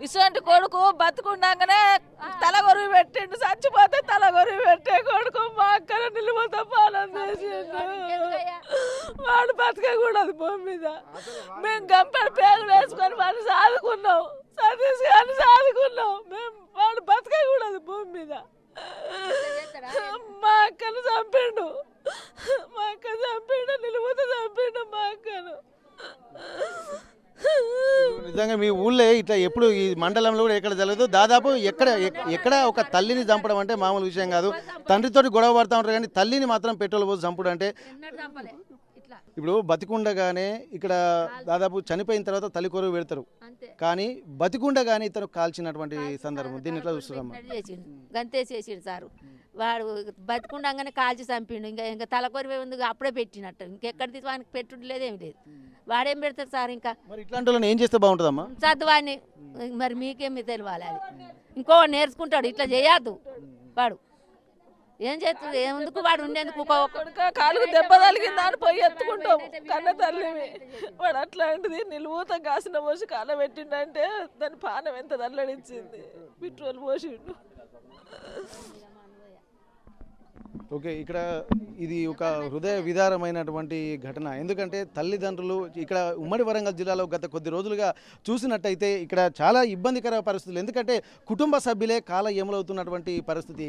ఇటువంటి కొడుకు బతుకుండగానే తలగొరువు పెట్టిండు, చచ్చిపోతే తలగొరువు పెట్టే కొడుకు మా అక్కన నిలువతో పాలన చేసిండు. వాడు బతకకూడదు భూమి మీద. మేము గంపెడు పేగులు వేసుకొని వాడిని సాదుకున్నాం, సతీష్ గారిని సాదుకున్నాం. మేము వాడు బతకకూడదు భూమి మీద. మా అక్కను చంపిండు, మా అక్క చంపిండు, నిలువతో చంపిండు మా అక్కను. నిజంగా మీ ఊళ్ళో ఇట్లా ఎప్పుడు ఈ మండలంలో కూడా ఎక్కడ జరగదు. దాదాపు ఎక్కడ ఒక తల్లిని చంపడం అంటే మామూలు విషయం కాదు. తండ్రితోటి గొడవ పడుతూ ఉంటారు కానీ తల్లిని మాత్రం పెట్రోల్ పోసి చంపడం అంటే, ఇప్పుడు బతికుండగానే ఇక్కడ దాదాపు చనిపోయిన తర్వాత తల్లి కొరువు పెడతారు, కానీ బతికుండగానే ఇతను కాల్చినటువంటి సందర్భం దీన్ని ఎట్లా చూస్తున్నాం? గంతే చేసిండు సారు. వాడు బతికుండగానే కాల్చి చంపిండు. ఇంకా తలకొరివే ఉంది, అప్పుడే పెట్టినట్టు. ఇంకెక్కడ వానికి పెట్టుడు లేదేమి లేదు. వాడేం పెడతాడు సార్? ఇంకా మరి ఇట్లాంటి వాళ్ళని ఏం చేస్తే బాగుంటుందమ్మా? చదువాడిని మరి మీకేమి తెలియాలి? అది ఇంకో నేర్చుకుంటాడు, ఇట్లా చేయద్దు. వాడు ఏం చేస్తుంది? ఏముందుకు వాడు ఉండేందుకు కాలుకు దెబ్బ తగిలిందా అని పోయి ఎత్తుకుంటాం కన్న తల్లివి. వాడు అట్లాంటిది నిలువుత కాసిన పోసి కాల పెట్టిండంటే దాని పానం ఎంత దల్లడిచ్చింది. పెట్రోల్ పోసిండు. ఓకే, ఇక్కడ ఇది ఒక హృదయ విదారమైనటువంటి ఘటన. ఎందుకంటే తల్లిదండ్రులు ఇక్కడ ఉమ్మడి వరంగల్ జిల్లాలో గత కొద్ది రోజులుగా చూసినట్టయితే ఇక్కడ చాలా ఇబ్బందికర పరిస్థితులు. ఎందుకంటే కుటుంబ సభ్యులే కాల ఏములవుతున్నటువంటి పరిస్థితి.